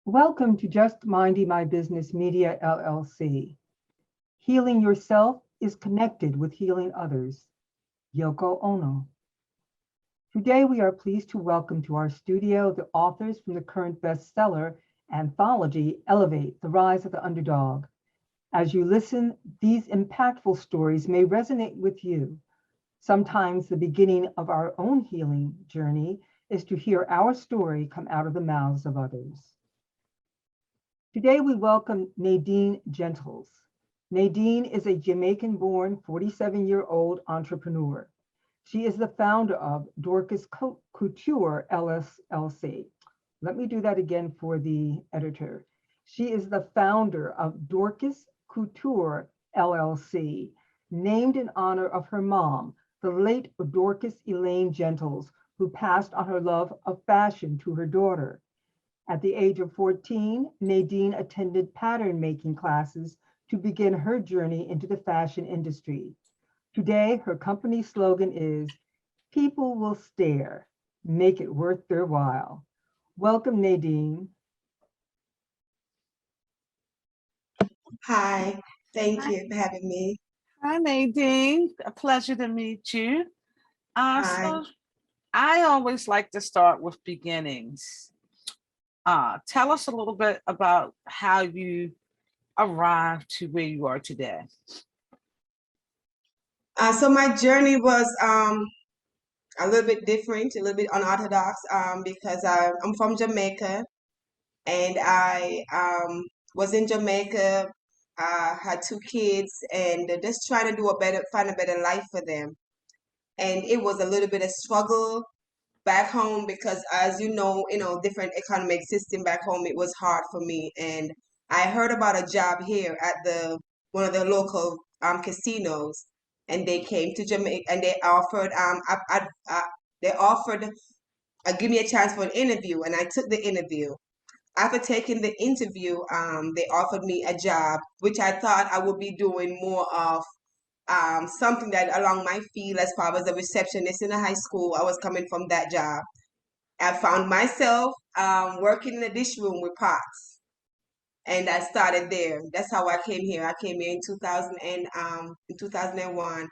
Welcome to Just Minding My Business Media LLC. Healing yourself is connected with healing others. Yoko Ono. Today we are pleased to welcome to our studio the authors from the current bestseller anthology, Elevate, The Rise of the Underdog. As you listen, these impactful stories may resonate with you. Sometimes the beginning of our own healing journey is to hear our story come out of the mouths of others. Today, we welcome Nadine Gentles. Nadine is a Jamaican-born 47-year-old entrepreneur. She is the founder of DORCAS COUTURE LLC. Let me do that again for the editor. She is the founder of DORCAS COUTURE LLC, named in honor of her mom, the late Dorcas Elaine Gentles, who passed on her love of fashion to her daughter. At the age of 14, Nadine attended pattern making classes to begin her journey into the fashion industry. Today, her company slogan is, "People will stare, make it worth their while." Welcome, Nadine. Hi, thank you for having me. Hi, Nadine. A pleasure to meet you. Hi. So I always like to start with beginnings. Tell us a little bit about how you arrived to where you are today. So my journey was a little bit different, a little bit unorthodox because I'm from Jamaica, and I was in Jamaica, had two kids, and just trying to find a better life for them. And it was a little bit of struggle back home because, as you know, different economic system back home, it was hard for me. And I heard about a job here at one of the local casinos, and they came to Jamaica and they offered give me a chance for an interview, and I took the interview. After taking the interview, they offered me a job, which I thought I would be doing more of something that along my field as far as a receptionist in a high school. I was coming from that job. I found myself working in the dish room with pots, and I started there. That's how I came here. I came here in 2001,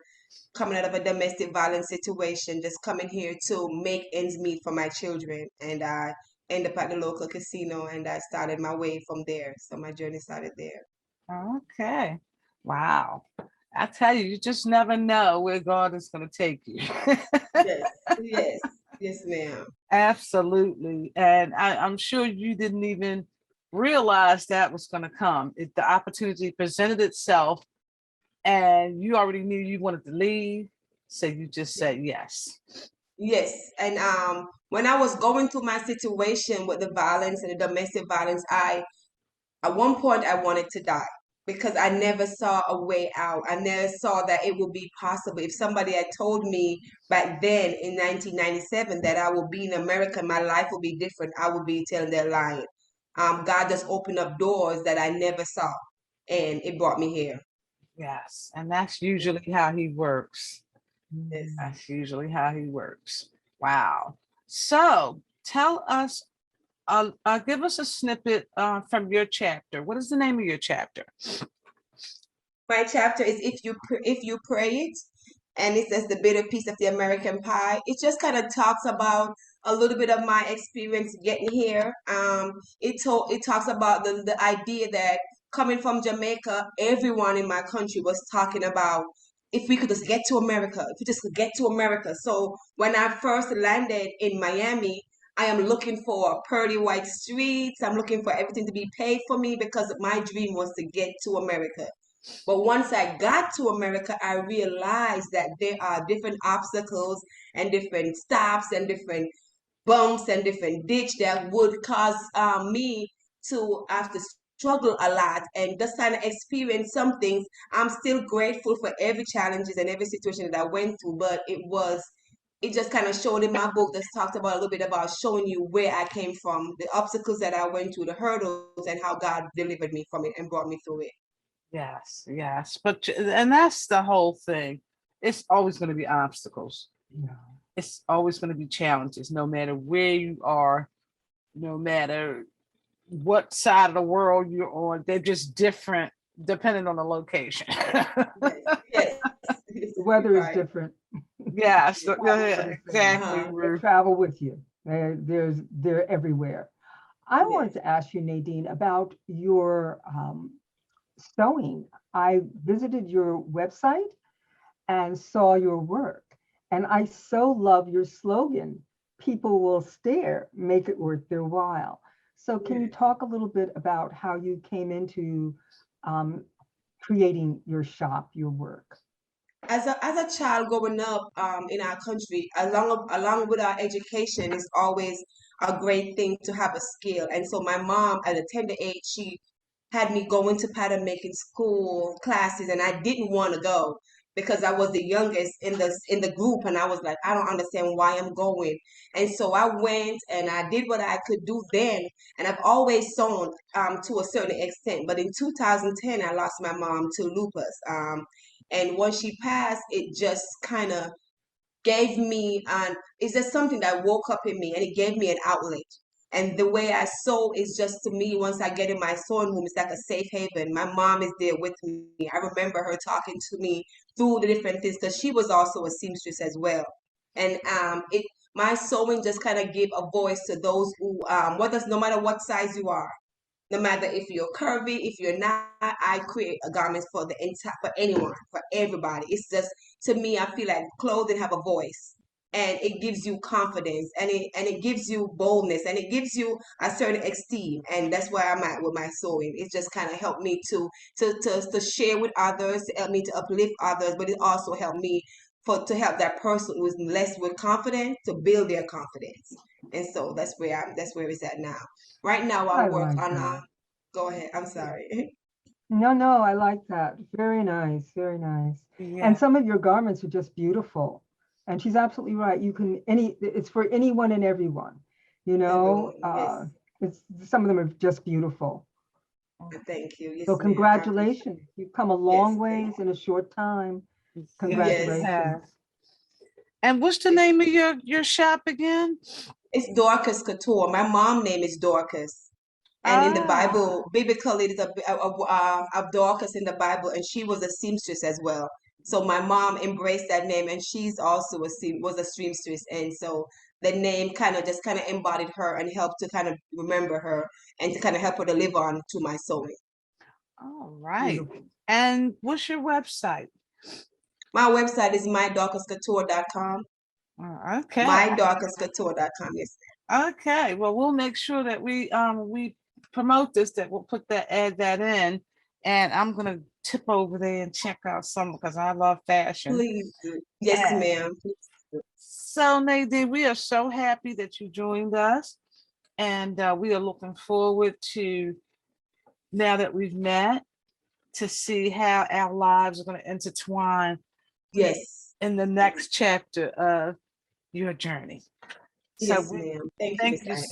coming out of a domestic violence situation, just coming here to make ends meet for my children. And I ended up at the local casino, and I started my way from there. So my journey started there. Okay. Wow. I tell you, you just never know where God is going to take you. Yes, yes, yes, ma'am. Absolutely. And I'm sure you didn't even realize that was going to come. The opportunity presented itself and you already knew you wanted to leave. So you just said yes. Yes, and when I was going through my situation with the violence and the domestic violence, at one point I wanted to die because I never saw a way out. I never saw that it would be possible. If somebody had told me back then in 1997 that I would be in America, my life would be different, I would be telling they're lying. God just opened up doors that I never saw, and it brought me here. Yes. And that's usually how he works. Yes. That's usually how he works. Wow. So tell us, give us a snippet from your chapter. What is the name of your chapter? My chapter is if you pray it, and it says the bitter piece of the American pie. It just kind of talks about a little bit of my experience getting here. It talks about the idea that coming from Jamaica, everyone in my country was talking about if we could just get to America, if we just could get to America. So when I first landed in Miami, I am looking for pearly white streets. I'm looking for everything to be paid for me because my dream was to get to America. But once I got to America, I realized that there are different obstacles and different stops and different bumps and different ditch that would cause me to have to struggle a lot and just kind of experience some things. I'm still grateful for every challenges and every situation that I went through, but it just kind of showed in my book that talked about a little bit about showing you where I came from, the obstacles that I went through, the hurdles, and how God delivered me from it and brought me through it. Yes, yes. And that's the whole thing. It's always going to be obstacles. Yeah. It's always going to be challenges, no matter where you are, no matter what side of the world you're on. They're just different depending on the location. Yes. The weather is Right. different. Yeah, so, yeah, What is there? exactly. Uh-huh. They travel with you. They're everywhere. I wanted Yes. to ask you, Nadine, about your sewing. I visited your website and saw your work, and I so love your slogan, people will stare, make it worth their while. So can you Yeah. talk a little bit about how you came into um, creating your shop, your work? As a child growing up in our country, along with our education, is always a great thing to have a skill. And so my mom, at a tender age, she had me going to pattern making school classes, and I didn't want to go because I was the youngest in the group, and I was like, I don't understand why I'm going. And so I went and I did what I could do then, and I've always sewn to a certain extent. But in 2010, I lost my mom to lupus. And once she passed, it just kind of gave me an it's just something that woke up in me, and it gave me an outlet. And the way I sew is just, to me, once I get in my sewing room, it's like a safe haven. My mom is there with me. I remember her talking to me through the different things because she was also a seamstress as well. And it my sewing just kind of give a voice to those who no matter what size you are, no matter if you're curvy, if you're not, I create a garment for the entire, for anyone, for everybody. It's just, to me, I feel like clothing have a voice, and it gives you confidence, and it gives you boldness, and it gives you a certain esteem. And that's where I'm at with my sewing. It just kind of helped me to share with others, to help me to uplift others, but it also helped me to help that person who is less with confidence to build their confidence. And so that's where it's at now. Right now, I I work like on. that. Go ahead. I'm sorry. No, I like that. Very nice, very nice. And Yeah. some of your garments are just beautiful. And she's absolutely right. It's for anyone and everyone, you know, Everyone, yes. it's some of them are just beautiful. Thank you. So Yes, ma'am. I appreciate. congratulations. You've come a long Yes, thank ways in a short time. Yes, you Yes. Congratulations. have. And what's the It's name of your shop again? it's Dorcas Couture. My mom name is Dorcas. And in the Ah, Bible, biblically, there's a Dorcas in the Bible, and she was a seamstress as well. So my mom embraced that name, and she's also was a seamstress, and so the name kind of embodied her and helped to kind of remember her and to kind of help her to live on to my sewing. all right. Beautiful. And what's your website? My website is mydorcascouture.com. Okay. Mydorcascouture.com. Yes. Okay. Well, we'll make sure that we promote this, that we'll add that in. And I'm gonna tip over there and check out some because I love fashion. Please do. Yes, And ma'am. so Nadine, we are so happy that you joined us. And we are looking forward to, now that we've met, to see how our lives are going to intertwine Yes. in the next chapter of your journey. So Yes, we ma'am. Thank you, thank Miss you Ida.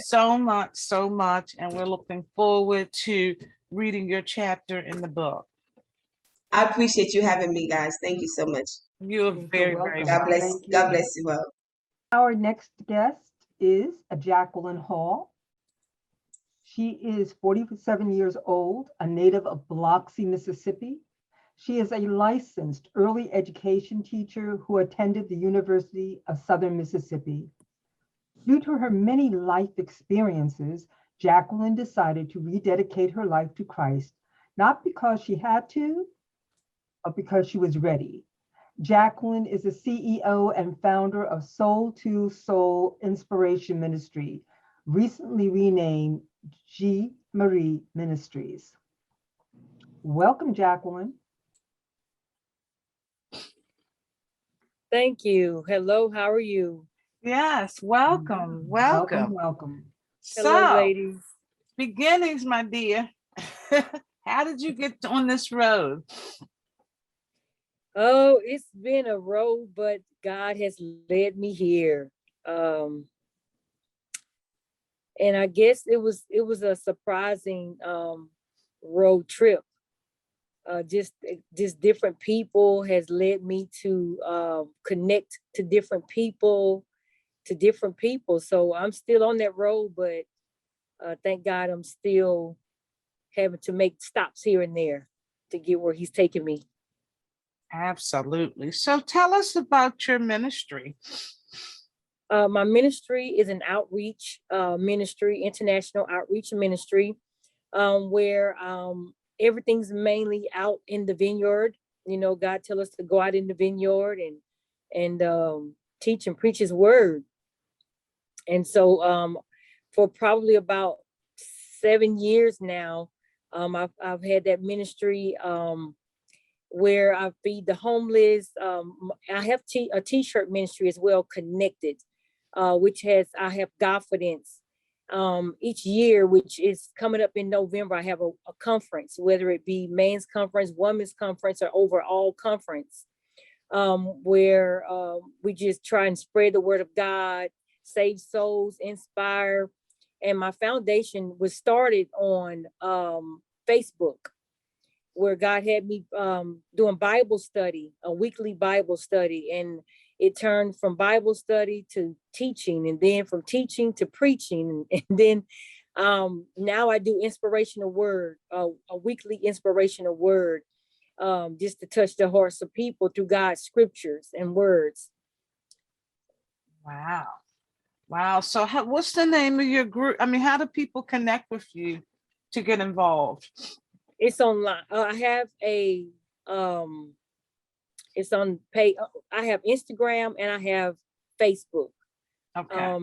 so much, and we're looking forward to reading your chapter in the book. I appreciate you having me, guys. Thank you so much. You're You're so very, very welcome. God welcome. bless. Thank God you. bless you all. Our next guest is Jacqueline Hall. She is 47 years old, a native of Biloxi, Mississippi. She is a licensed early education teacher who attended the University of Southern Mississippi. Due to her many life experiences, Jacqueline decided to rededicate her life to Christ, not because she had to, but because she was ready. Jacqueline is the CEO and founder of Soul to Soul Inspiration Ministry, recently renamed G. Marie Ministries. Welcome, Jacqueline. Thank you. Hello, how are you? Yes, welcome, Welcome, welcome. welcome. Hello, So, ladies. beginnings, my dear. How did you get on this road? Oh, it's been a road, but God has led me here. And I guess it was a surprising road trip. Just different people has led me to connect to different people. So I'm still on that road, but thank God I'm still having to make stops here and there to get where he's taking me. Absolutely. So tell us about your ministry. My ministry is an outreach ministry, international outreach ministry, where everything's mainly out in the vineyard. You know, God tell us to go out in the vineyard and teach and preach his word. And so for probably about 7 years now, I've had that ministry where I feed the homeless. I have a t-shirt ministry as well, Connected, which I have Godfidence. Each year, which is coming up in November, I have a conference, whether it be men's conference, women's conference, or overall conference, where we just try and spread the word of God, save souls, inspire. And my foundation was started on Facebook, where God had me doing Bible study, a weekly Bible study. And it turned from Bible study to teaching, and then from teaching to preaching. And then now I do inspirational word, a weekly inspirational word, just to touch the hearts of people through God's scriptures and words. Wow. Wow. So what's the name of your group? I mean, how do people connect with you to get involved? It's online. I have it's on page. I have Instagram and I have Facebook. Okay.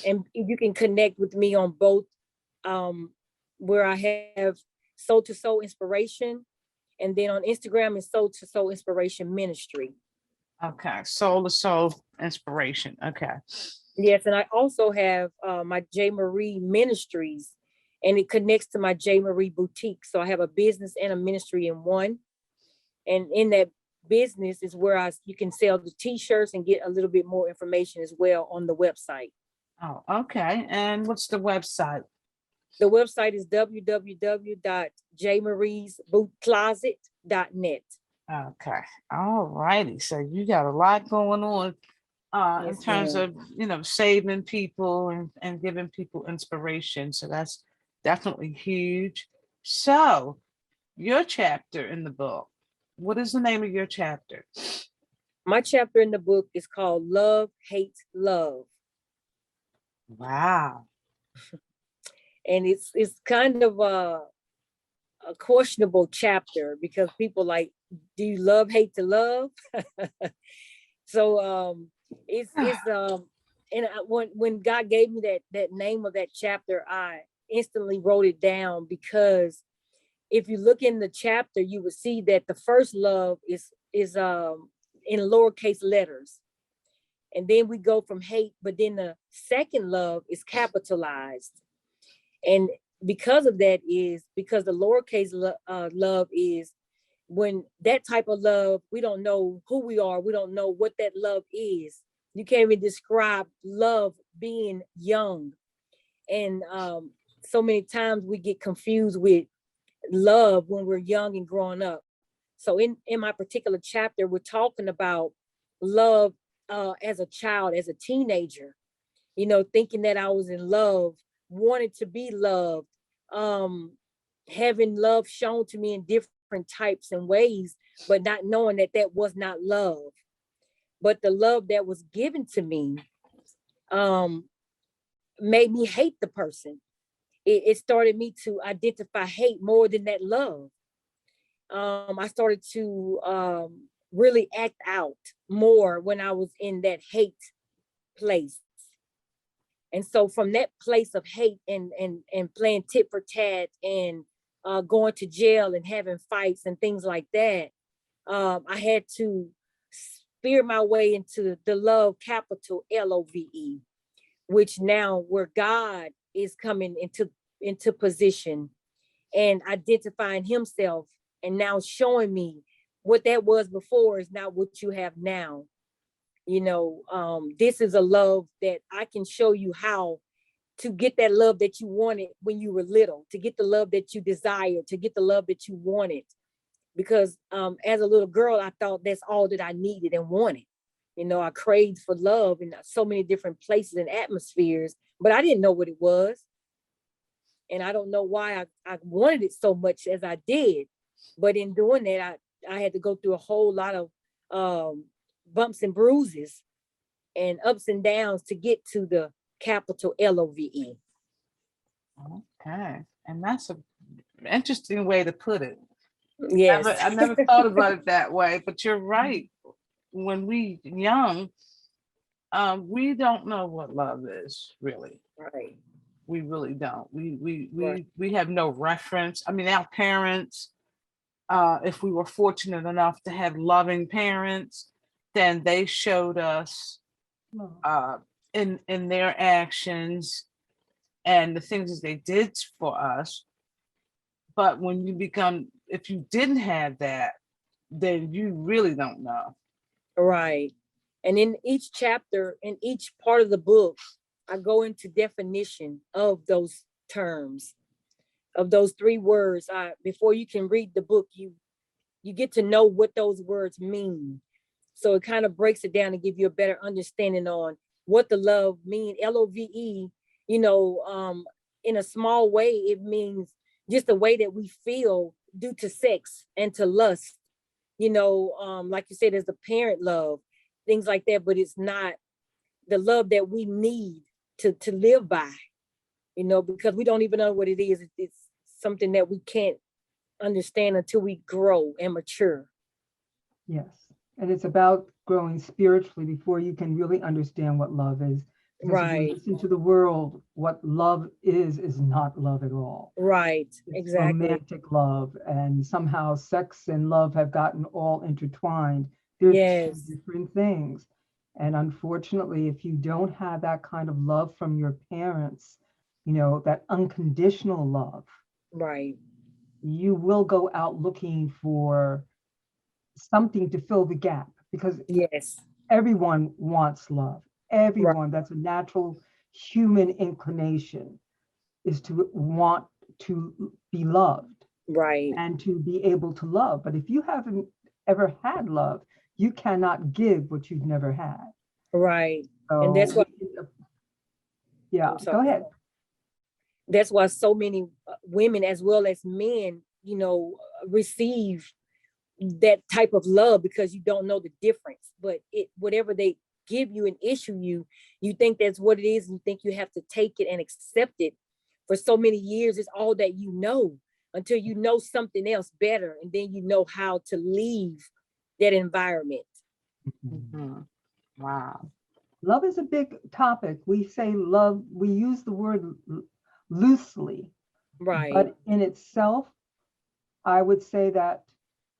And you can connect with me on both, where I have Soul to Soul Inspiration, and then on Instagram is Soul to Soul Inspiration Ministry. Okay. Soul to Soul Inspiration. Okay. Yes, and I also have my J. Marie Ministries, and it connects to my J. Marie Boutique. So I have a business and a ministry in one. And in that business is where you can sell the t-shirts and get a little bit more information as well on the website. Oh, okay. And what's the website? The website is www.jmariesbootcloset.net. Okay. All righty. So you got a lot going on in Yes, terms ma'am. of, saving people and giving people inspiration. So that's definitely huge. So your chapter in the book, what is the name of your chapter? My chapter in the book is called Love, Hate, Love. Wow. And it's kind of a questionable chapter, because people like, do you love, hate to love? So it's and when God gave me that name of that chapter, I instantly wrote it down, because if you look in the chapter, you would see that the first love is in lowercase letters, and then we go from hate, but then the second love is capitalized. And because of that is because the lowercase love is when that type of love, we don't know who we are. We don't know what that love is. You can't even describe love being young. And so many times we get confused with love when we're young and growing up. So in my particular chapter, we're talking about love as a child, as a teenager, thinking that I was in love, wanted to be loved, having love shown to me in different types and ways, but not knowing that that was not love. But the love that was given to me made me hate the person. It started me to identify hate more than that love. I started to really act out more when I was in that hate place. And so from that place of hate and playing tit for tat and going to jail and having fights and things like that, I had to spear my way into the love, capital LOVE, which now where God is coming into position and identifying himself, and now showing me what that was before is not what you have now. This is a love that I can show you how to get that love that you wanted when you were little, to get the love that you desired, to get the love that you wanted. Because as a little girl, I thought that's all that I needed and wanted. I craved for love in so many different places and atmospheres, but I didn't know what it was. And I don't know why I wanted it so much as I did. But in doing that, I had to go through a whole lot of bumps and bruises and ups and downs to get to the capital LOVE. Okay. And that's an interesting way to put it. Yes. I never thought about it that way, but you're right. When we young, we don't know what love is, really. Right. We really don't. Right. We have no reference. I mean, our parents, if we were fortunate enough to have loving parents, then they showed us in their actions and the things that they did for us. But when you become, if you didn't have that, then you really don't know. Right. And in each chapter, in each part of the book, I go into definition of those terms, of those 3 words. Before you can read the book, you get to know what those words mean. So it kind of breaks it down and give you a better understanding on what the love mean. LOVE, in a small way, it means just the way that we feel due to sex and to lust. Like you said, there's the parent love, things like that, but it's not the love that we need to live by, because we don't even know what it is. It's something that we can't understand until we grow and mature. Yes. And it's about growing spiritually before you can really understand what love is. Because if you Right. listen to the world, what love is not love at all. Right. It's Exactly. romantic love, and somehow sex and love have gotten all intertwined. They're Yes. two different things. And unfortunately, if you don't have that kind of love from your parents, that unconditional love, Right. you will go out looking for something to fill the gap, because Yes. everyone wants love. Everyone, that's a natural human inclination, is to want to be loved Right. and to be able to love. But if you haven't ever had love, you cannot give what you've never had. Right. So, And that's why, yeah, I'm go sorry. ahead. That's why so many women as well as men, receive that type of love, because you don't know the difference. But whatever they give you and issue you think that's what it is, and you think you have to take it and accept it. For so many years, it's all that you know, until you know something else better, and then you know how to leave that environment. Mhm. Wow. Love is a big topic. We say love, we use the word loosely, Right. but in itself, I would say that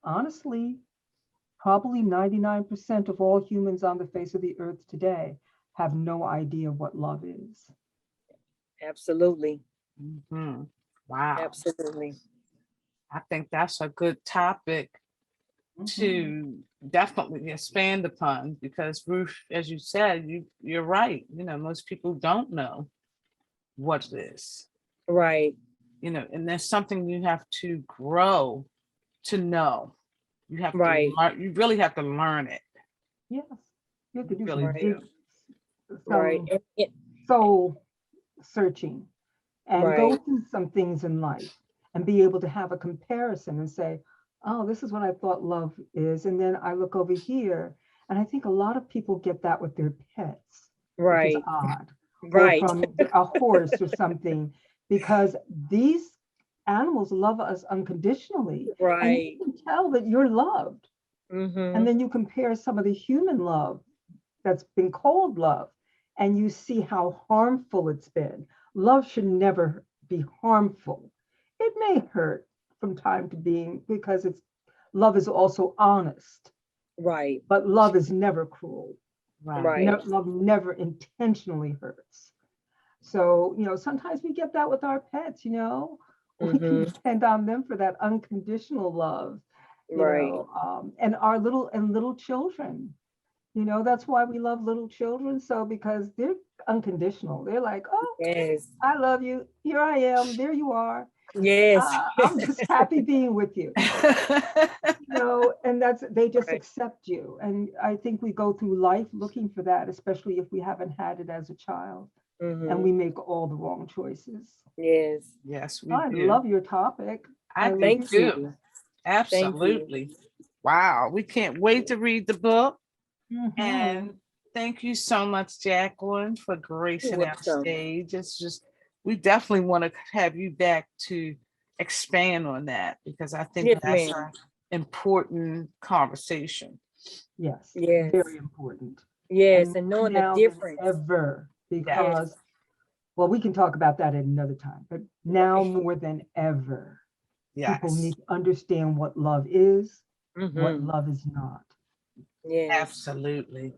honestly, probably 99% of all humans on the face of the earth today have no idea what love is. Absolutely. Mhm. Wow. Absolutely. I think that's a good topic to definitely expand upon, because Ruth, as you said, you're right. Most people don't know what it is. Right. And there's something you have to grow to know. You have Right. to learn. You really have to learn it. Yes, you have to do Really some Right. do. Right. soul searching and go Right. through some things in life and be able to have a comparison and say, oh, this is what I thought love is. And then I look over here, and I think a lot of people get that with their pets, which is Right. odd, or Right. from a horse or something, because these animals love us unconditionally. And Right. you can tell that you're loved. Mm-hmm. And then you compare some of the human love that's been called love, and you see how harmful it's been. Love should never be harmful. It may hurt from time to being, because love is also honest, Right. but love is never cruel. Right. Right. Love never intentionally hurts. So, sometimes we get that with our pets, we can Mm-hmm. depend on them for that unconditional love, Right. and our little children. That's why we love little children so, because they're unconditional. They're like, oh, Yes. I love you. Here I am. There you are. Yes. I'm just happy being with you. And they just Right. accept you. And I think we go through life looking for that, especially if we haven't had it as a child. and we make all the wrong choices. Yes. Yes, we I do. love your topic. I do Thank too. you. Absolutely. Wow. We can't wait to read the book. Mhm. And thank you so much, Jacqueline, for gracing our welcome. stage. It's just, we definitely want to have you back to expand on that because I think Yes, that's ma'am. an important conversation. Yes, Yes. very important. Yes, And and more knowing the now than difference. ever, because, well, we can talk about that at another time, but now more than ever, people Yes, need to understand what love is, what Mhm. love is not. Yes. absolutely.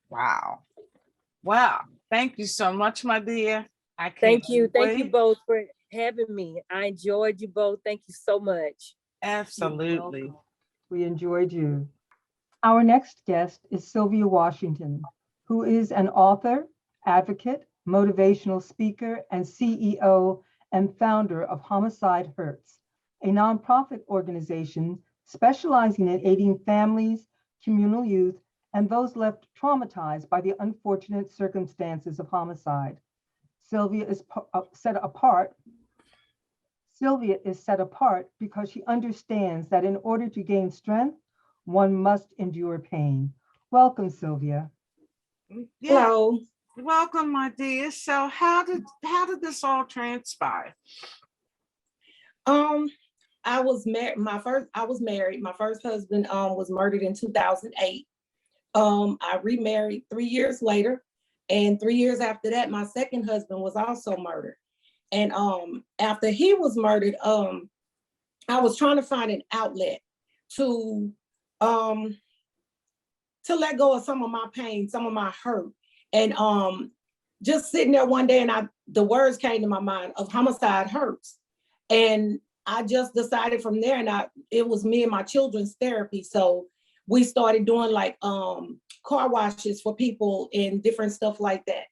Wow. Wow. Thank you so much, my dear. I can't Thank you. Thank you wait. both for having me. I enjoyed you both. Thank you so much. You're Absolutely. welcome. We enjoyed you. Our next guest is Sylvia Washington, who is an author, advocate, motivational speaker, and CEO and founder of Homicide, Hurtzz, a nonprofit organization specializing in aiding families, communal youth, and those left traumatized by the unfortunate circumstances of homicide. Sylvia is set apart. Sylvia is set apart because she understands that in order to gain strength, one must endure pain. Welcome, Sylvia. Yeah. Hello. Welcome, my dear. So how did this all transpire? I was married. I was married. My first husband was murdered in 2008. I remarried 3 years later, and 3 years after that, my second husband was also murdered. And after he was murdered, I was trying to find an outlet to um to let go of some of my pain, some of my hurt. And just sitting there one day, and the words came to my mind of homicide hurts. And I just decided from there, and it was me and my children's therapy. So we started doing like car washes for people and different stuff like that.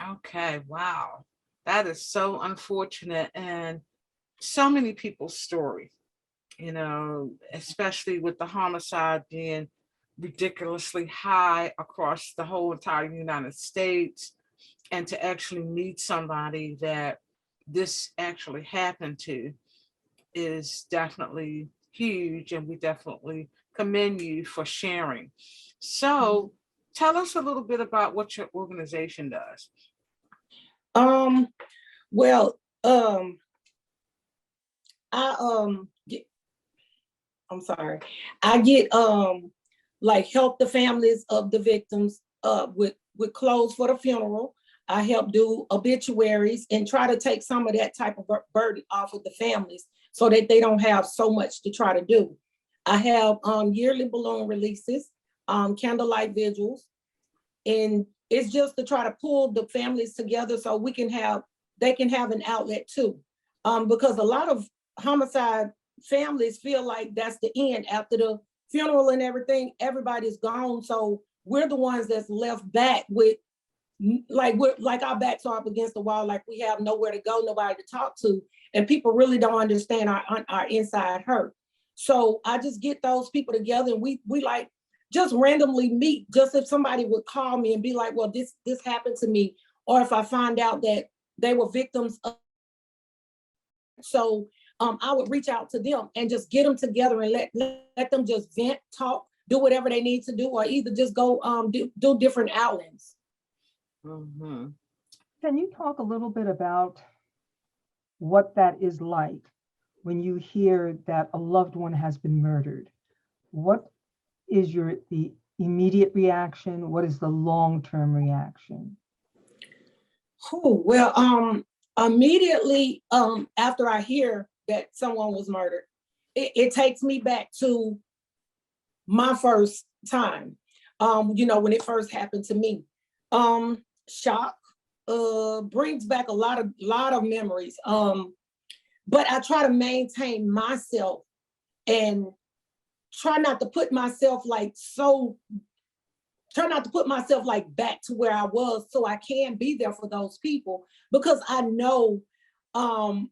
Okay, wow. That is so unfortunate. And so many people's story, especially with the homicide being ridiculously high across the whole entire United States. And to actually meet somebody that this actually happened to is definitely huge. And we definitely commend you for sharing. So tell us a little bit about what your organization does. Um, well, I I'm sorry. I get like help the families of the victims with clothes for the funeral. I help do obituaries and try to take some of that type of burden off of the families so that they don't have so much to try to do. I have yearly balloon releases, candlelight vigils, and it's just to try to pull the families together so they can have an outlet too. Because a lot of homicide families feel like that's the end after the funeral and everything, everybody's gone. So we're the ones that's left back with we're our backs are up against the wall, like we have nowhere to go, nobody to talk to, and people really don't understand our inside hurt. So I just get those people together, and we like just randomly meet, just if somebody would call me and be like, well, this happened to me, or if I find out that they were victims of, so I would reach out to them and just get them together and let them just vent, talk, do whatever they need to do, or either just go do different outings. Mm-hmm. Can you talk a little bit about what that is like when you hear that a loved one has been murdered? What is the immediate reaction? What is the long-term reaction? Oh, well, immediately after I hear that someone was murdered, it takes me back to my first time, when it first happened to me. Shock brings back a lot of memories. But I try to maintain myself and try not to put myself back to where I was, so I can be there for those people, because I know the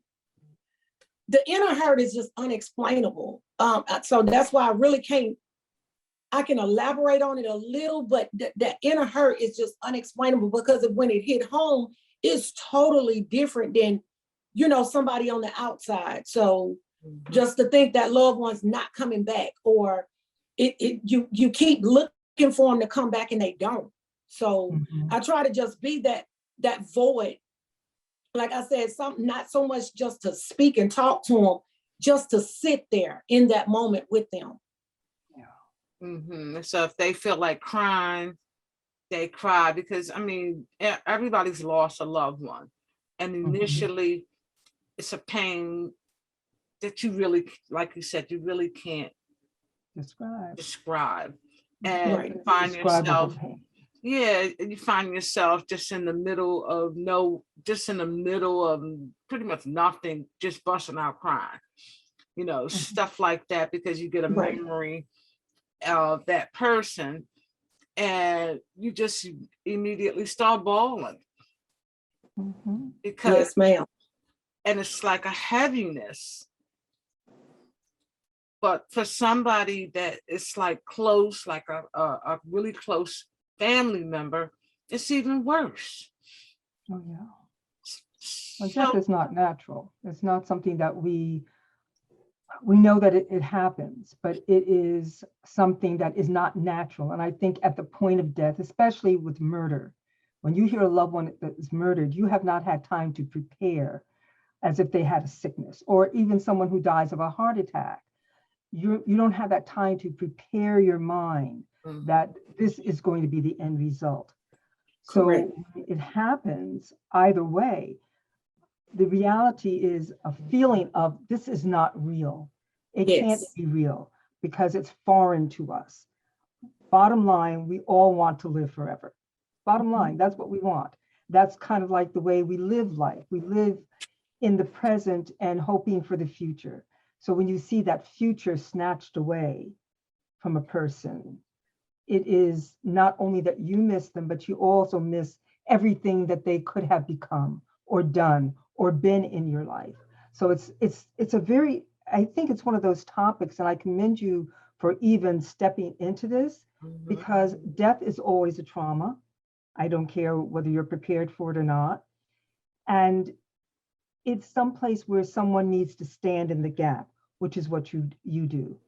inner hurt is just unexplainable. So that's why I I can elaborate on it a little, but that inner hurt is just unexplainable, because when it hit home, it's totally different than, you know, somebody on the outside. So just to think that loved one's not coming back, or you keep looking for them to come back and they don't. So I try to just be that void. Like I said, not so much just to speak and talk to them, just to sit there in that moment with them. So if they feel like crying, they cry, because I mean, everybody's lost a loved one, and initially it's a pain that you really, like you said, you really can't describe. And you find yourself, you find yourself just in the middle of pretty much nothing, just busting out crying, you know, stuff like that, because you get a memory of that person and you just immediately start bawling. Because, yes, ma'am. And it's like a heaviness. But for somebody that is like close, like a really close family member, it's even worse. Oh yeah. Well, death is not natural. It's not something that we know that it happens, but it is something that is not natural. And I think at the point of death, especially with murder, when you hear a loved one that is murdered, you have not had time to prepare as if they had a sickness, or even someone who dies of a heart attack. You don't have that time to prepare your mind that this is going to be the end result. So when it happens either way, the reality is a feeling of this is not real. It can't be real because it's foreign to us. Bottom line, we all want to live forever. Bottom line, that's what we want. That's kind of like the way we live life. We live in the present and hoping for the future. So when you see that future snatched away from a person, it is not only that you miss them, but you also miss everything that they could have become or done or been in your life. So it's a very, I think it's one of those topics, and I commend you for even stepping into this, because death is always a trauma. I don't care whether you're prepared for it or not. And it's someplace where someone needs to stand in the gap, which is what you do.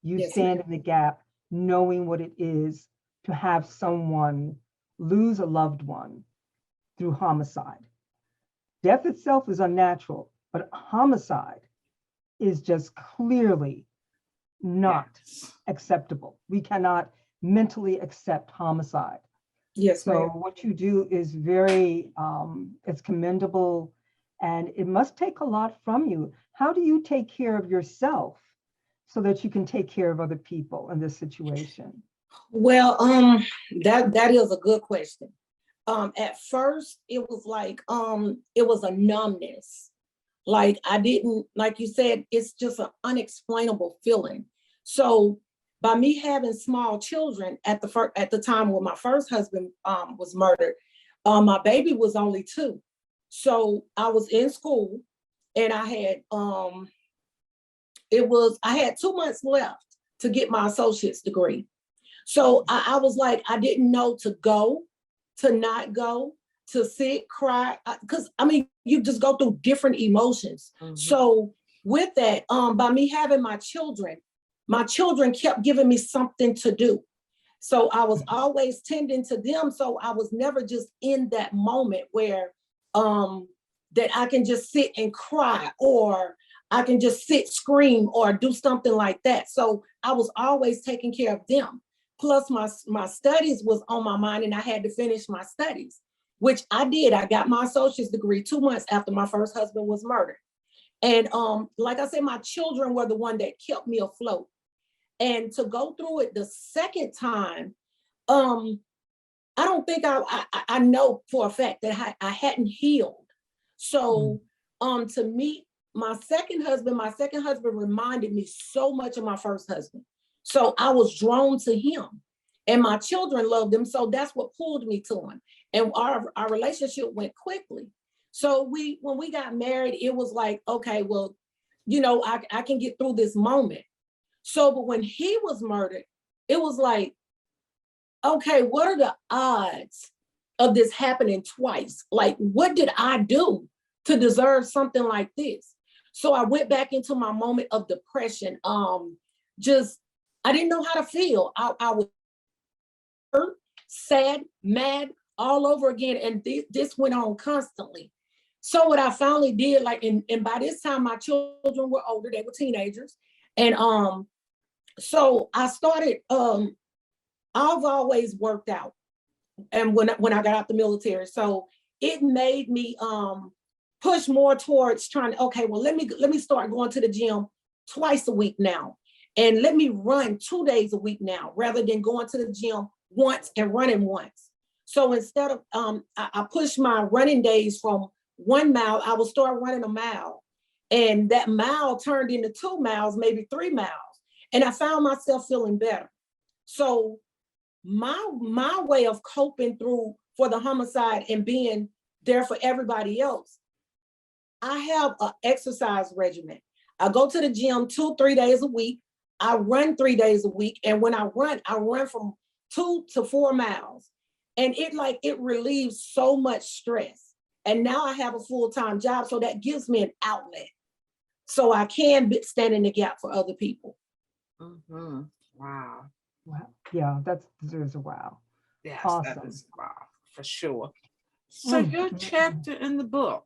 You stand in the gap, knowing what it is to have someone lose a loved one through homicide. Death itself is unnatural, but homicide is just clearly not acceptable. We cannot mentally accept homicide. So what you do is very, it's commendable, and it must take a lot from you. How do you take care of yourself so that you can take care of other people in this situation? Well, that is a good question. At first, it was like, it was a numbness. Like I didn't, like you said, it's just an unexplainable feeling. So by me having small children at the time when my first husband was murdered, my baby was only 2. So I was in school and I had, I had 2 months left to get my associate's degree. So I was like, I didn't know to go, to not go, to sit, cry, because I mean, you just go through different emotions. So with that, by me having my children kept giving me something to do. So I was always tending to them. So I was never just in that moment where that I can just sit and cry, or I can just sit, scream, or do something like that. So I was always taking care of them. Plus my studies was on my mind, and I had to finish my studies, which I did. I got my associate's degree 2 months after my first husband was murdered. And like I said, my children were the one that kept me afloat. And to go through it the second time, I don't think I know for a fact that I hadn't healed. So to meet my second husband reminded me so much of my first husband. So I was drawn to him, and my children loved him. So that's what pulled me to him. And our relationship went quickly. So when we got married, it was like, okay, well, you know, I can get through this moment. So, but when he was murdered, it was like, okay, what are the odds of this happening twice? Like, what did I do to deserve something like this? So I went back into my moment of depression. I didn't know how to feel. I was hurt, sad, mad, all over again. And this went on constantly. So what I finally did, like, and by this time my children were older, they were teenagers. And so I started, I've always worked out. And when I got out the military, so it made me push more towards trying to, okay, well, let me start going to the gym twice a week now. And let me run 2 days a week now, rather than going to the gym once and running once. So instead of, I pushed my running days from 1 mile, I would start running a mile. And that mile turned into 2 miles, maybe 3 miles. And I found myself feeling better. So my way of coping through for the homicide and being there for everybody else, I have an exercise regimen. I go to the gym 2-3 days a week. I run 3 days a week. And when I run from 2 to 4 miles. And it relieves so much stress. And now I have a full-time job, so that gives me an outlet. So I can stand in the gap for other people. Mm-hmm. Wow. Wow. Yeah, that deserves a wow. Yes, Awesome. that is wow, for sure. So your chapter in the book,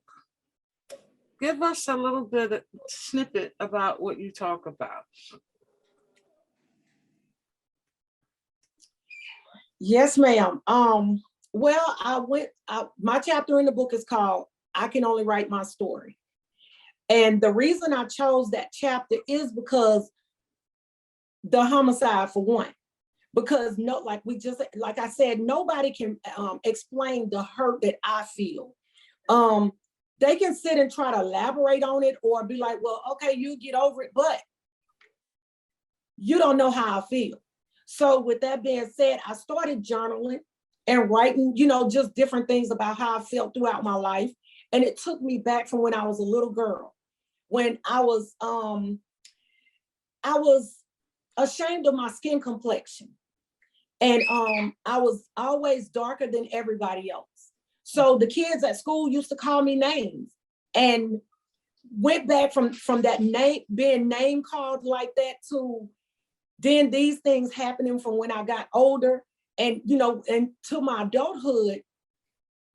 give us a little bit of snippet about what you talk about. Yes, ma'am. Well, my chapter in the book is called I Can Only Write My Story. And the reason I chose that chapter is because the homicide, for one. Because like I said, nobody can explain the hurt that I feel. They can sit and try to elaborate on it or be like, well, okay, you get over it, but you don't know how I feel. So with that being said, I started journaling and writing, just different things about how I felt throughout my life. And it took me back from when I was a little girl, when I was ashamed of my skin complexion. And I was always darker than everybody else. So the kids at school used to call me names, and went back from that name, being name called like that, to then these things happening from when I got older and, and to my adulthood,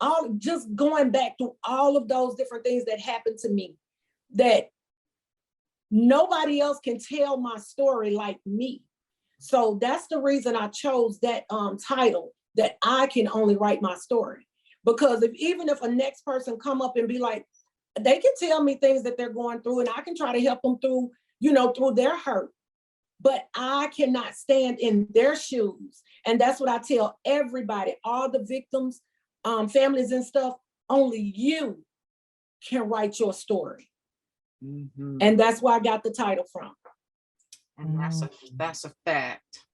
all just going back to all of those different things that happened to me, that nobody else can tell my story like me. So that's the reason I chose that title, that I can only write my story. Because even if a next person come up and be like, they can tell me things that they're going through and I can try to help them through, through their hurt. But I cannot stand in their shoes. And that's what I tell everybody, all the victims, families and stuff, only you can write your story. Mm-hmm. And that's where I got the title from. And that's a fact.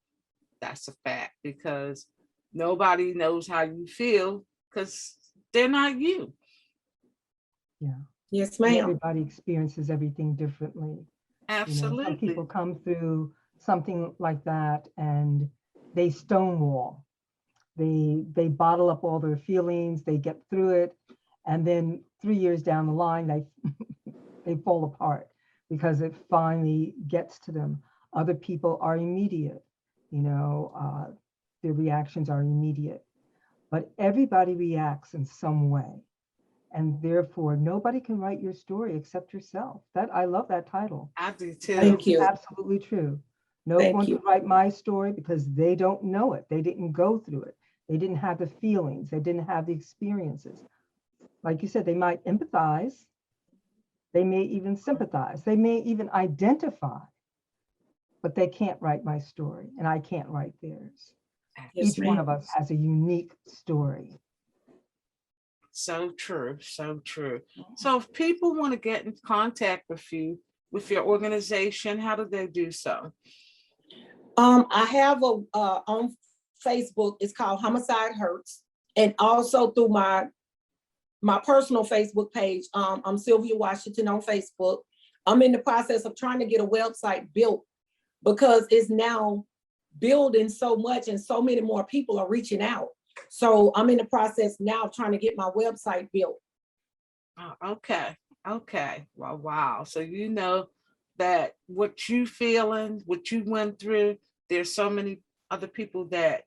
That's a fact, because nobody knows how you feel because they're not you. Yeah. Yes, ma'am. Everybody experiences everything differently. Absolutely. Some people come through something like that and they stonewall. They bottle up all their feelings, they get through it, and then 3 years down the line, they fall apart because it finally gets to them. Other people are immediate, their reactions are immediate, but everybody reacts in some way. And therefore, nobody can write your story except yourself. I love that title. I do too. Thank you. Absolutely true. No one can write my story because they don't know it. They didn't go through it. They didn't have the feelings. They didn't have the experiences. Like you said, they might empathize. They may even sympathize. They may even identify, but they can't write my story and I can't write theirs. Yes, Each one of us has a unique story. So true, so true. So if people want to get in contact with you, with your organization, how do they do so? I have on Facebook, it's called Homicide Hurtzz, and also through my personal Facebook page, I'm Sylvia Washington on Facebook. I'm in the process of trying to get a website built because it's now building so much and so many more people are reaching out. So I'm in the process now of trying to get my website built. Oh, okay. Okay. Well, wow. So you know that what you feeling, what you went through, there's so many other people that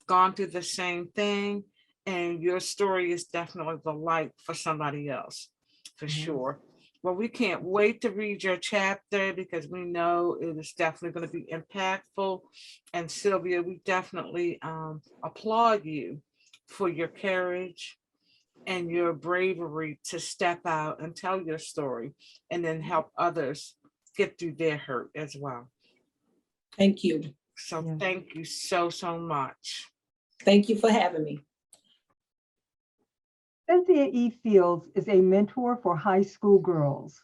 gone through the same thing, and your story is definitely the light for somebody else, for sure. Well, we can't wait to read your chapter because we know it is definitely going to be impactful. And Sylvia, we definitely applaud you for your courage and your bravery to step out and tell your story and then help others get through their hurt as well. Thank you. So Yeah. thank you so, so much. Thank you for having me. Cynthia E Fields is a mentor for high school girls,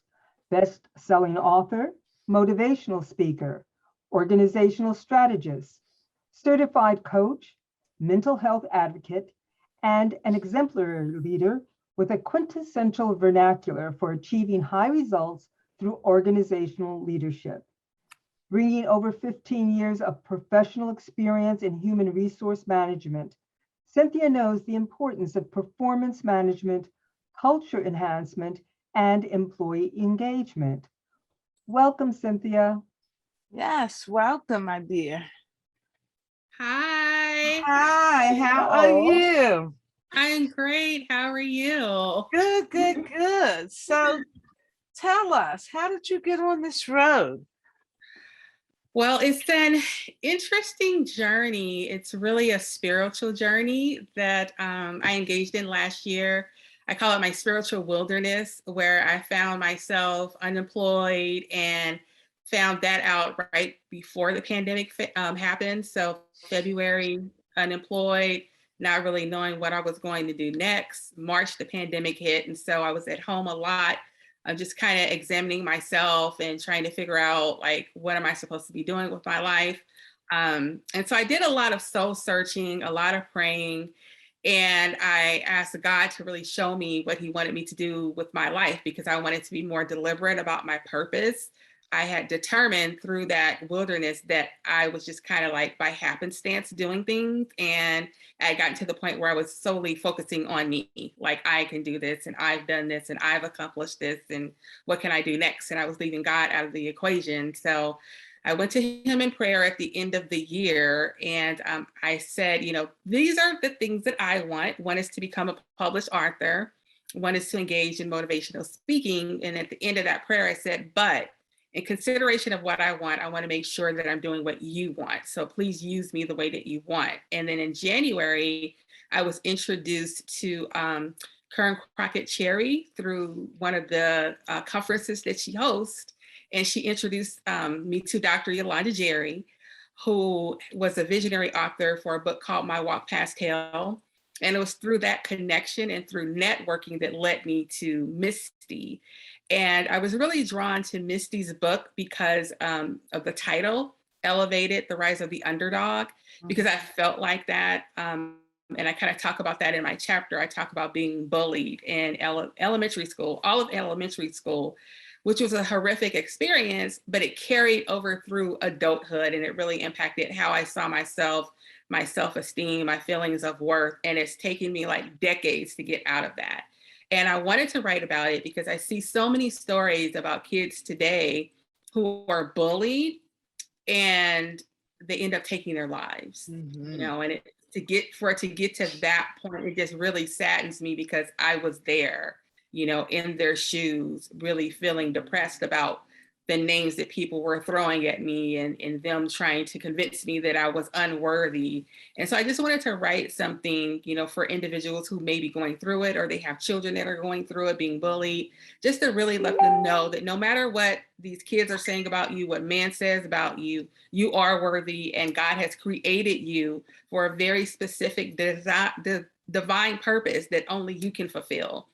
best-selling author, motivational speaker, organizational strategist, certified coach, mental health advocate, and an exemplary leader with a quintessential vernacular for achieving high results through organizational leadership. Bringing over 15 years of professional experience in human resource management, Cynthia knows the importance of performance management, culture enhancement, and employee engagement. Welcome, Cynthia. Yes, welcome, my dear. Hi, Hi, how are Hello. you? I'm great. How are you? Good, good, good. So tell us, how did you get on this road? Well, it's an interesting journey. It's really a spiritual journey that I engaged in last year. I call it my spiritual wilderness, where I found myself unemployed and found that out right before the pandemic happened. So February, unemployed, not really knowing what I was going to do next. March, the pandemic hit. And so I was at home a lot. I'm just kind of examining myself and trying to figure out, like, what am I supposed to be doing with my life? And so I did a lot of soul searching, a lot of praying, and I asked God to really show me what he wanted me to do with my life, because I wanted to be more deliberate about my purpose. I had determined through that wilderness that I was just kind of like by happenstance doing things. And I had gotten to the point where I was solely focusing on me. Like, I can do this, and I've done this, and I've accomplished this, and what can I do next? And I was leaving God out of the equation. So I went to him in prayer at the end of the year, and I said, you know, these are the things that I want. One is to become a published author. One is to engage in motivational speaking. And at the end of that prayer, I said, but in consideration of what I want to make sure that I'm doing what you want. So please use me the way that you want. And then in January, I was introduced to Karen Crockett Cherry through one of the conferences that she hosts. And she introduced me to Dr. Yolanda Jerry, who was a visionary author for a book called My Walk Past Hell. And it was through that connection and through networking that led me to Misty. And I was really drawn to Misty's book because of the title, Elevated, The Rise of the Underdog, because I felt like that. And I kind of talk about that in my chapter. I talk about being bullied in elementary school, all of elementary school, which was a horrific experience, but it carried over through adulthood, and it really impacted how I saw myself, my self-esteem, my feelings of worth. And it's taken me like decades to get out of that. And I wanted to write about it because I see so many stories about kids today who are bullied and they end up taking their lives, you know, and to get to that point, it just really saddens me because I was there, you know, in their shoes, really feeling depressed about the names that people were throwing at me and them trying to convince me that I was unworthy. And so I just wanted to write something, you know, for individuals who may be going through it, or they have children that are going through it, being bullied, just to really let them know that no matter what these kids are saying about you, what man says about you, you are worthy, and God has created you for a very specific divine purpose that only you can fulfill.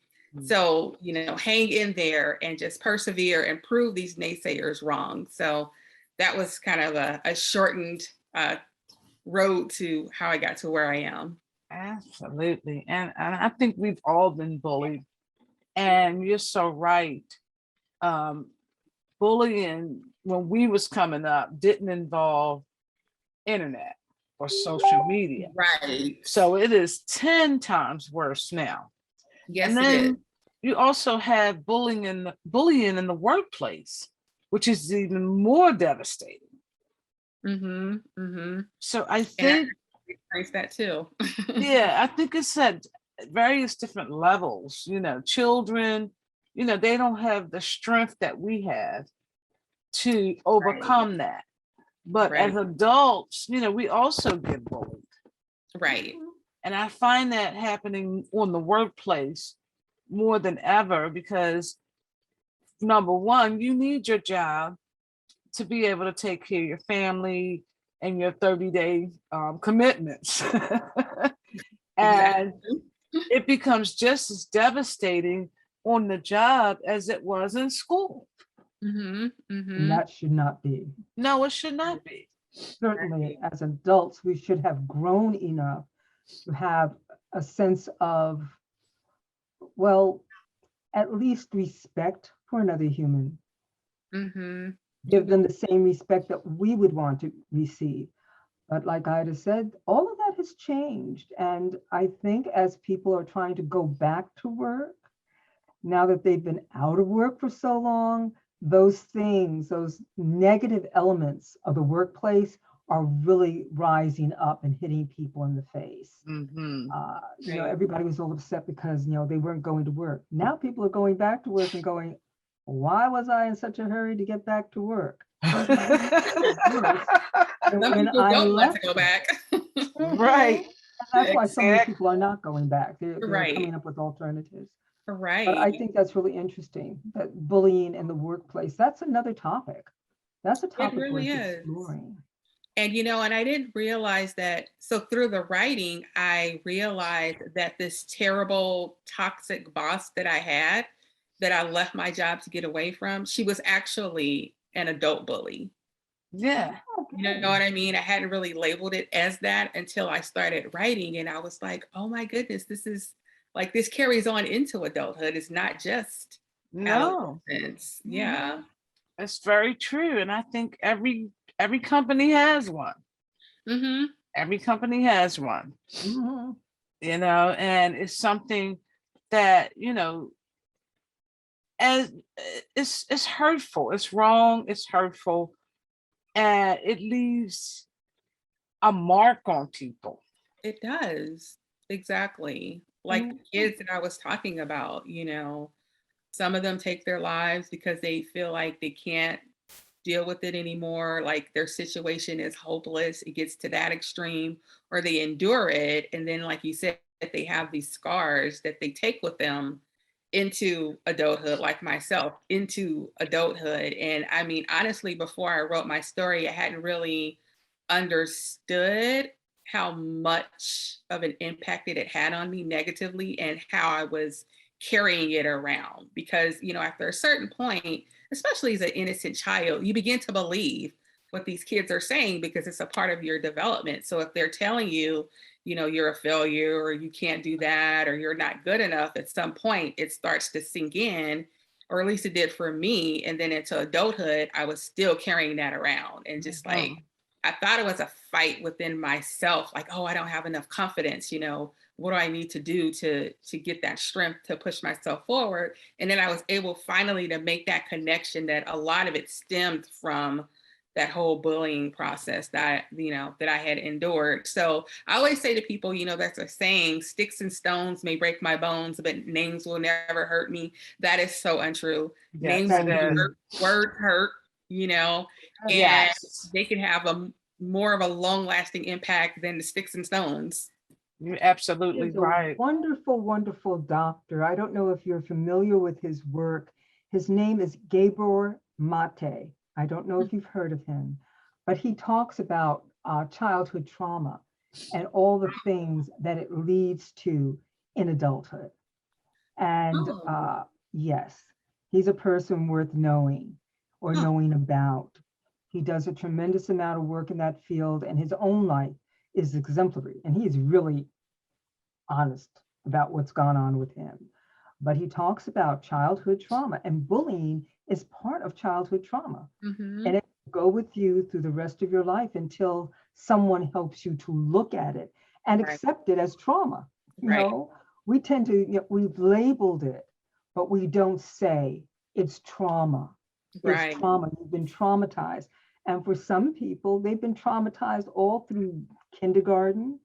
So, you know, hang in there and just persevere and prove these naysayers wrong. So that was kind of a shortened road to how I got to where I am. Absolutely. And I think we've all been bullied. And you're so right. Bullying when we was coming up didn't involve internet or social media. Right. So it is 10 times worse now. Yes, And it is. then you also have bullying in the workplace, which is even more devastating. Mm-hmm. Mm-hmm. So I And I think, experienced that too. yeah, I think it's at various different levels. Children, they don't have the strength that we have to overcome that. But as Right. adults, we also get bullied. Right. And I find that happening on the workplace more than ever because, number one, you need your job to be able to take care of your family and your 30-day commitments. And Exactly. it becomes just as devastating on the job as it was in school. Mm-hmm. And Mm-hmm. that should not be. No, it should not be. Certainly, as adults, we should have grown enough to have a sense of, well, at least respect for another human. Mm-hmm. Give them the same respect that we would want to receive. But like Ida said, all of that has changed. And I think as people are trying to go back to work, now that they've been out of work for so long, those things, those negative elements of the workplace are really rising up and hitting people in the face. Mm-hmm. Everybody was all upset because, they weren't going to work. Now people are going back to work and going, why was I in such a hurry to get back to work? Some When people I don't want to left go back. Right. That's why so many Exactly. people are not going back. They're Right. coming up with alternatives. But I Right. think that's really interesting, that bullying in the workplace, that's another topic. That's a topic really worth is. exploring. And and I didn't realize that. So through the writing, I realized that this terrible, toxic boss that I had, that I left my job to get away from, she was actually an adult bully. Yeah. You know what I mean? I hadn't really labeled it as that until I started writing. And I was like, oh my goodness, this carries on into adulthood. It's not just No, adolescence. Yeah. it's very true. And I think every company has one. Mm-hmm. Every company has one. Mhm. And it's something that, as it's hurtful, it's wrong, it's hurtful, and it leaves a mark on people. It does. Exactly. Like the kids that I was talking about, some of them take their lives because they feel like they can't deal with it anymore. Like their situation is hopeless. It gets to that extreme, or they endure it. And then, like you said, they have these scars that they take with them into adulthood, like myself, into adulthood. And I mean, honestly, before I wrote my story, I hadn't really understood how much of an impact it had on me negatively and how I was carrying it around. Because, after a certain point, especially as an innocent child, you begin to believe what these kids are saying because it's a part of your development. So if they're telling you, you're a failure or you can't do that or you're not good enough, at some point it starts to sink in, or at least it did for me. And then into adulthood, I was still carrying that around and just like, I thought it was a fight within myself, like, oh, I don't have enough confidence, what do I need to do to get that strength to push myself forward? And then I was able finally to make that connection that a lot of it stemmed from that whole bullying process that, that I had endured. So I always say to people, that's a saying, sticks and stones may break my bones, but names will never hurt me. That is so untrue. Yes, Names it is. hurt, words hurt, and Yes, they can have a more of a long lasting impact than the sticks and stones. you're absolutely He's a right. wonderful, wonderful doctor. I don't know if you're familiar with his work. His name is Gabor Mate. I don't know if you've heard of him, but he talks about childhood trauma and all the things that it leads to in adulthood. And yes, he's a person worth knowing or knowing about. He does a tremendous amount of work in that field, and his own life is exemplary. And he is really honest about what's gone on with him. But he talks about childhood trauma, and bullying is part of childhood trauma. Mm-hmm. And it will go with you through the rest of your life until someone helps you to look at it and Right. accept it as trauma. You Right. know, we tend to, we've labeled it, but we don't say it's trauma. Right. It's trauma. You've been traumatized. And for some people, they've been traumatized all through kindergarten,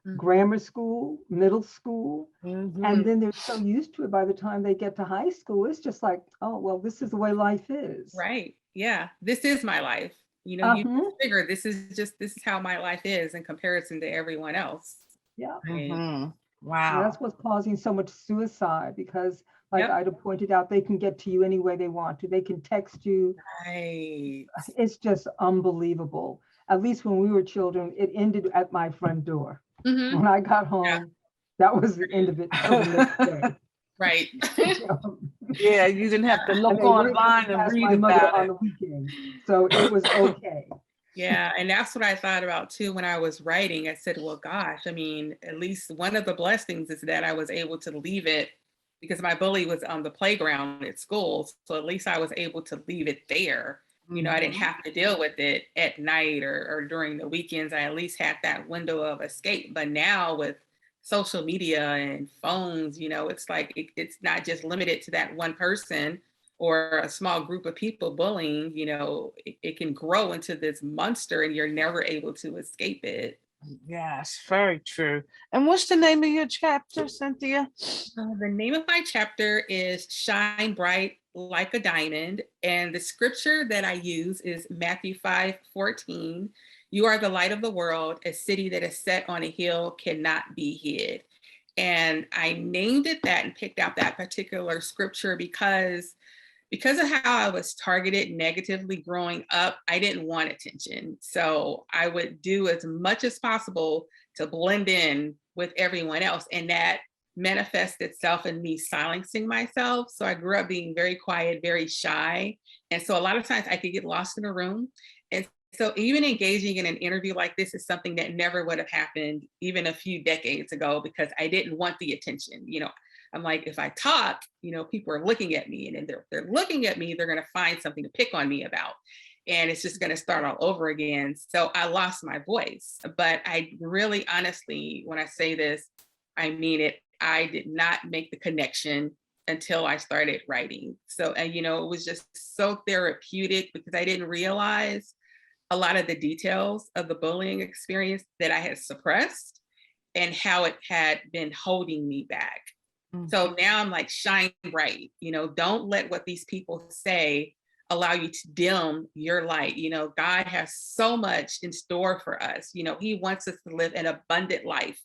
Mhm. grammar school, middle school. Mhm. And then they're so used to it by the time they get to high school, it's just like, oh, well, this is the way life is. Right. Yeah. This is my life. You know, you Uh-huh. figure this is how my life is in comparison to everyone else. Yeah. Right. Mhm. And Wow. that's what's causing so much suicide because, like Yep. Ida pointed out, they can get to you any way they want to. They can text you. Right. It's just unbelievable. At least when we were children, it ended at my front door. Hmm. When I got home, that was the end of it till the next day. Right. You know? Yeah, you didn't have to And look they weren't online coming and past read my mother about on it. the weekend. So it was okay. Yeah, and that's what I thought about too when I was writing. I said, well, gosh, I mean, at least one of the blessings is that I was able to leave it because my bully was on the playground at school. So at least I was able to leave it there. You know, I didn't Mhm. have to deal with it at night or during the weekends. I at least had that window of escape. But now with social media and phones, you know, it's like it's not just limited to that one person or a small group of people bullying, you know, it can grow into this monster and you're never able to escape it. Yes, very true. And what's the name of your chapter, Cynthia? The name of my chapter is Shine Bright Like a Diamond. And the scripture that I use is Matthew 5:14. You are the light of the world. A city that is set on a hill cannot be hid. And I named it that and picked out that particular scripture because of how I was targeted negatively growing up, I didn't want attention. So I would do as much as possible to blend in with everyone else. And that manifests itself in me silencing myself. So I grew up being very quiet, very shy. And so a lot of times I could get lost in a room. And so even engaging in an interview like this is something that never would have happened even a few decades ago because I didn't want the attention. You know, I'm like, if I talk, you know, people are looking at me, and if they're looking at me, they're going to find something to pick on me about. And it's just going to start all over again. So I lost my voice. But I really, honestly, when I say this, I mean it. I did not make the connection until I started writing. So, and you know, it was just so therapeutic because I didn't realize a lot of the details of the bullying experience that I had suppressed and how it had been holding me back. So now I'm like, shine bright, you know, don't let what these people say allow you to dim your light. You know, God has so much in store for us. You know, He wants us to live an abundant life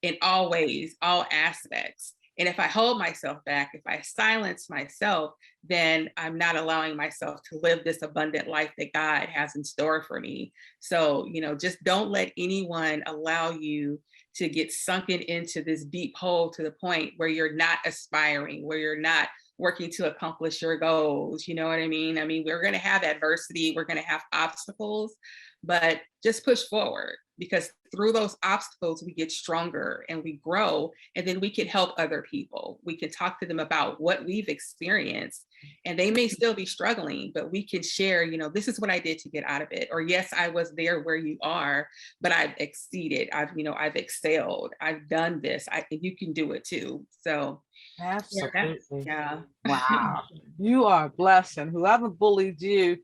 in all ways, all aspects. And if I hold myself back, if I silence myself, then I'm not allowing myself to live this abundant life that God has in store for me. So, you know, just don't let anyone allow you to get sunken into this deep hole to the point where you're not aspiring, where you're not working to accomplish your goals. You know what I mean? I mean, we're going to have adversity, we're going to have obstacles, but just push forward because through those obstacles, we get stronger and we grow, and then we can help other people. We can talk to them about what we've experienced, and they may still be struggling, but we can share, you know, this is what I did to get out of it. Or yes, I was there where you are, but I've exceeded. I've excelled. I've done this. You can do it too. So Absolutely. yeah. Wow. You are a blessing. Whoever bullied you,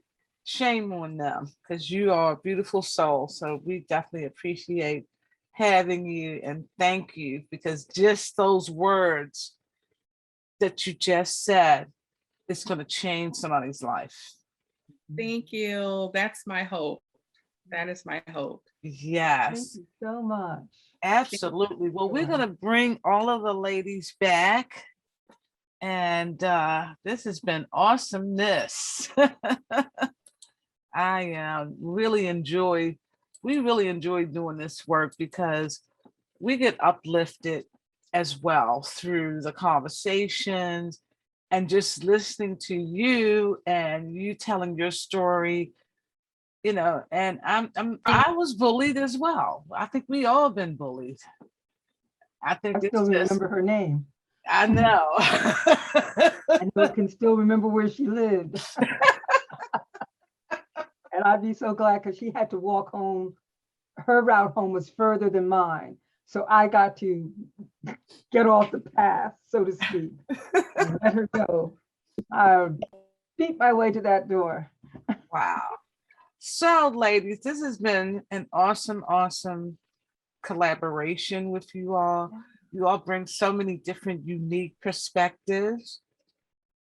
shame on them because you are a beautiful soul. So we definitely appreciate having you and thank you because just those words that you just said, it's going to change somebody's life. Thank you. That's my hope. That is my hope. Thank Yes, you so much. absolutely. Well, we're going to bring all of the ladies back. And this has been awesomeness. I we really enjoy doing this work because we get uplifted as well through the conversations and just listening to you and you telling your story, you know, and I was bullied as well. I think we all been bullied. I think I it's still just, remember her name. I know. I can still remember where she lived. And I'd be so glad because she had to walk home her route home was further than mine. So I got to get off the path, so to speak, and let her go. I beat my way to that door. Wow. So, ladies, this has been an awesome, awesome collaboration with you all. You all bring so many different unique perspectives,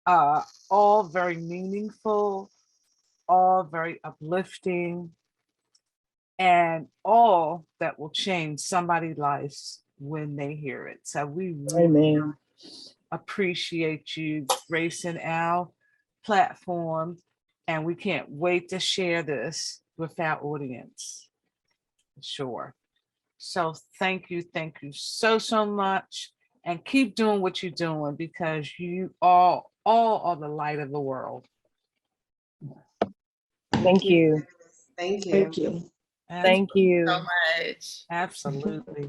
all very meaningful, all very uplifting, and all that will change somebody's life when they hear it. So we really Amen. appreciate you gracing our platform, and we can't wait to share this with our audience. Sure. So thank you so much, and keep doing what you're doing, because you all are the light of the world. Thank you. Thank you. Thank you. Thank you. So much. Absolutely.